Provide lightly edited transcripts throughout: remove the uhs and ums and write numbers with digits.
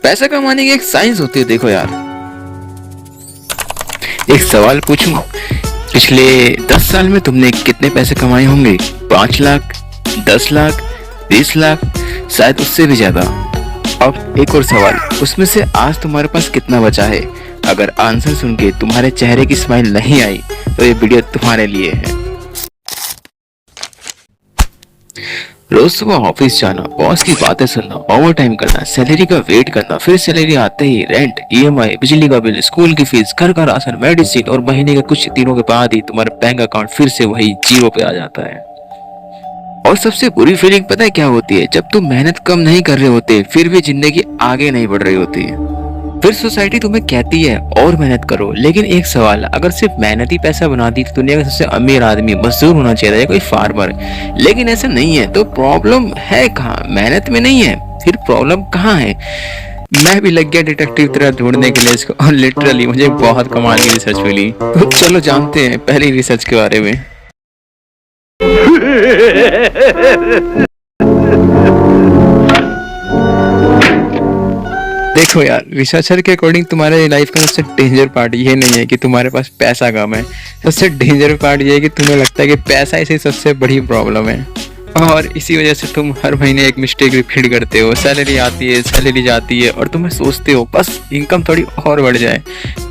पैसा कमाने की एक साइंस होती है। देखो यार, एक सवाल पूछूं, पिछले 10 साल में तुमने कितने पैसे कमाए होंगे? 5 लाख, 10 लाख, 20 लाख, शायद उससे भी ज्यादा। अब एक और सवाल, उसमें से आज तुम्हारे पास कितना बचा है? अगर आंसर सुन के तुम्हारे चेहरे की स्माइल नहीं आई तो ये वीडियो तुम्हारे लिए है। रोज सुबह ऑफिस जाना, बॉस की बातें सुनना, ओवर टाइम करना, सैलरी का वेट करना, फिर सैलरी आते ही रेंट, ईएमआई, बिजली का बिल, स्कूल की फीस, घर का राशन, मेडिसिन, और महीने के कुछ दिनों के बाद ही तुम्हारा बैंक अकाउंट फिर से वही जीरो पे आ जाता है। और सबसे बुरी फीलिंग पता है क्या होती है? जब तुम मेहनत कम नहीं कर रहे होते फिर भी जिंदगी आगे नहीं बढ़ रही होती है। फिर सोसाइटी तुम्हें कहती है और मेहनत करो। लेकिन एक सवाल, अगर सिर्फ मेहनत ही पैसा बनाती तो दुनिया का सबसे अमीर आदमी मजदूर होना चाहिए, कोई फार्मर। लेकिन ऐसा नहीं है। तो प्रॉब्लम है कहाँ? मेहनत में नहीं है, फिर प्रॉब्लम कहाँ है? मैं भी लग गया डिटेक्टिव तरह ढूंढने के लिए इसको, और लिटरली मुझे बहुत कमाल की रिसर्च मिली। तो चलो जानते हैं पहली रिसर्च के बारे में। देखो यार, रिसर्चर के अकॉर्डिंग तुम्हारे लाइफ का सबसे डेंजर पार्ट ये नहीं है कि तुम्हारे पास पैसा कम है। सबसे डेंजर पार्ट ये है कि तुम्हें लगता है कि पैसा इसी सबसे बड़ी प्रॉब्लम है, और इसी वजह से तुम हर महीने एक मिस्टेक रिपीट करते हो। सैलरी आती है, सैलरी जाती है, और तुम्हें सोचते हो बस इनकम थोड़ी और बढ़ जाए।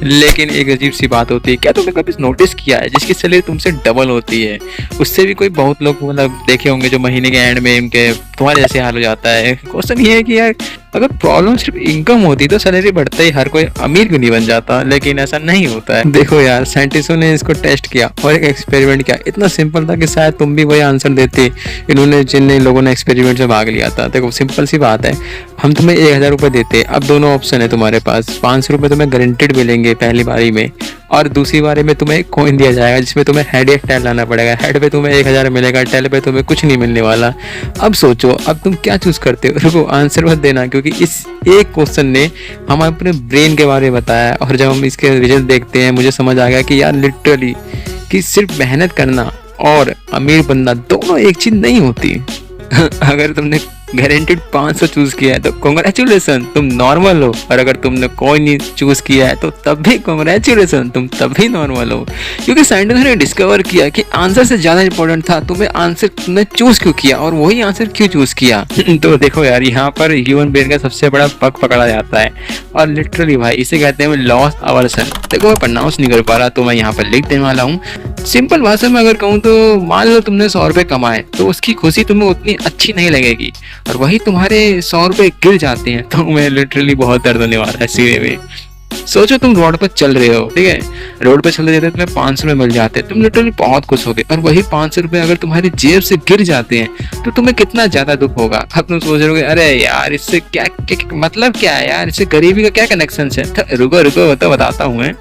लेकिन एक अजीब सी बात होती है, क्या तुमने कभी नोटिस किया है जिसकी सैलरी तुमसे डबल होती है उससे भी कोई बहुत लोग मतलब देखे होंगे जो महीने के एंड में इनके तुम्हारे जैसे हाल हो जाता है। क्वेश्चन ये है कि यार अगर प्रॉब्लम सिर्फ इनकम होती तो सैलरी बढ़ते ही हर कोई अमीर क्यों नहीं बन जाता? लेकिन ऐसा नहीं होता है। देखो यार, साइंटिस्टों ने इसको टेस्ट किया और एक एक्सपेरिमेंट किया। इतना सिंपल था कि शायद तुम भी वही आंसर देते इन्होंने जिन लोगों ने एक्सपेरिमेंट में भाग लिया था। देखो सिंपल सी बात है, हम तुम्हें 1000 रुपये देते। अब दोनों ऑप्शन है तुम्हारे पास। 500 रुपये तुम्हें गारंटेड मिलेंगे पहली बारी में, और दूसरी बारी में तुम्हें एक कॉइन दिया जाएगा जिसमें तुम्हें हेड एक टेल लाना पड़ेगा। हेड पे तुम्हें 1000 मिलेगा, टेल पे तुम्हें कुछ नहीं मिलने वाला। अब सोचो, अब तुम क्या चूज करते हो? रुको, आंसर मत देना, क्योंकि इस एक क्वेश्चन ने हम अपने ब्रेन के बारे में बताया। और जब हम इसके रिजल्ट देखते हैं मुझे समझ आ गया कि यार लिटरली कि सिर्फ मेहनत करना और अमीर बनना दोनों एक चीज नहीं होती। अगर तुमने गारंटेड 500 चूज किया है तो कॉन्ग्रेचुलेसन, तुम नॉर्मल हो। और अगर तुमने कोई नहीं चूज किया है तो तब भी कॉन्ग्रेचुलेसन, तुम तब भी नॉर्मल हो। क्योंकि साइंटिस्टों ने डिस्कवर किया कि आंसर से ज्यादा इंपॉर्टेंट था तुम्हें आंसर तुमने चूज क्यों किया और वही आंसर क्यों चूज किया। तो देखो यार, यहाँ पर ह्यूमन ब्रेन का सबसे बड़ा बग पकड़ा जाता है, और लिटरली भाई इसे कहते हैं लॉस अवर्सन। देखो मैं प्रोनाउंस नहीं कर पा रहा तो मैं यहाँ पर लिख देने वाला हूँ। सिंपल भाषा में अगर कहूँ तो मान लो तुमने 100 रुपए कमाए तो उसकी खुशी तुम्हें उतनी अच्छी नहीं लगेगी, और वही तुम्हारे 100 रुपए गिर जाते हैं तो तुम्हें लिटरली बहुत दर्द होने वाला है सीने में। सोचो तुम रोड पर चल रहे हो, ठीक है, रोड पर चल रहे थे, तुम्हें 500 रुपए मिल जाते हैं, तुम लिटरली बहुत खुश हो गए। और वही 500 रुपए अगर तुम्हारी जेब से गिर जाते हैं तो तुम्हें कितना ज्यादा दुख होगा। अब तुम सोच रहे हो अरे यार इससे क्या मतलब क्या है यार, इससे गरीबी का क्या कनेक्शन है? तो रुको तो बताता हूँ मैं।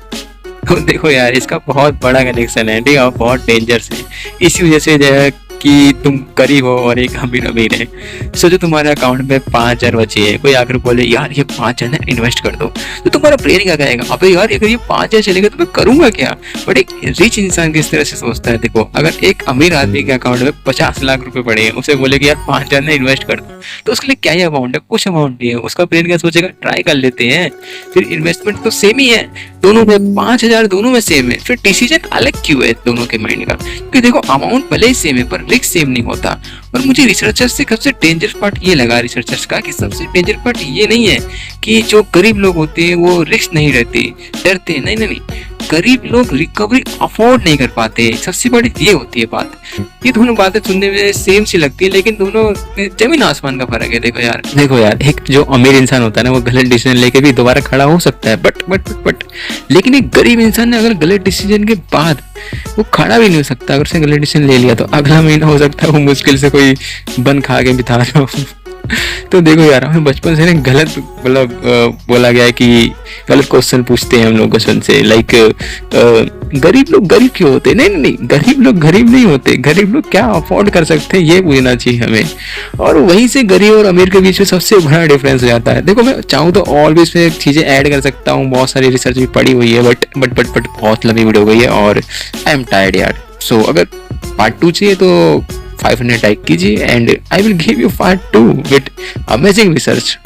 तो देखो यार, इसका बहुत बड़ा कनेक्शन है, ठीक है, बहुत डेंजरस है। इसी वजह से जो है कि तुम गरीब हो और एक अमीर है। सोचो तुम्हारे अकाउंट में 5000 बचे हैं, कोई आकर बोले यार ये 5000 है इन्वेस्ट कर दो, तो तुम्हारा ब्रेन क्या कहेगा? अबे यार अगर ये 5000 चलेगा तो मैं करूंगा क्या? बट एक रिच इंसान किस तरह से सोचता है, देखो अगर एक अमीर आदमी के अकाउंट में 50 लाख रुपए पड़े हैं, उसे बोले कि यार 5000 में इन्वेस्ट कर दो, तो उसके लिए क्या ही अमाउंट है? कुछ अमाउंट नहीं है। उसका ब्रेन क्या सोचेगा? ट्राई कर लेते हैं। फिर इन्वेस्टमेंट तो सेम ही है दोनों में, 5000 दोनों में सेम है, फिर डिसीजन अलग क्यों है दोनों के माइंड का? क्योंकि देखो अमाउंट भले ही सेम है पर रिस्क सेम नहीं होता। और मुझे रिसर्चर्स से सबसे डेंजर पार्ट ये लगा रिसर्चर्स का कि सबसे डेंजर पार्ट ये नहीं है कि जो गरीब लोग होते हैं वो रिस्क नहीं रहते, डरते हैं, नहीं, गरीब लोग रिकवरी अफोर्ड नहीं कर पाते। सबसे बड़ी ये होती है बात। ये दोनों बातें सुनने में सेम सी लगती है लेकिन दोनों जमीन आसमान का फर्क है। देखो यार एक जो अमीर इंसान होता है ना वो गलत डिसीजन लेके भी दोबारा खड़ा हो सकता है, बट लेकिन एक गरीब इंसान ने अगर गलत डिसीजन के बाद वो खड़ा भी नहीं हो सकता। अगर उसने गलत डिसीजन ले लिया तो अगला महीना हो सकता है वो मुश्किल से कोई बन खा के बिता रहा हो। तो देखो यार, हमें बचपन से ना गलत मतलब बोला गया है कि गलत क्वेश्चन पूछते हैं हम लोग क्वेश्चन से, लाइक गरीब लोग गरीब क्यों होते? नहीं, गरीब लोग गरीब नहीं होते। गरीब लोग क्या अफोर्ड कर सकते हैं ये पूछना चाहिए हमें। और वहीं से गरीब और अमीर के बीच में सबसे बड़ा डिफरेंस हो जाता है। देखो मैं चाहूँ तो ऑलवेज में चीजें ऐड कर सकता हूँ, बहुत सारी रिसर्च भी पड़ी हुई है, बट बहुत लंबी वीडियो हो गई है और आई एम टायर्ड यार। सो अगर पार्ट 2 चाहिए तो 500 लाइक कीजिए and I will give you part 2 with amazing research.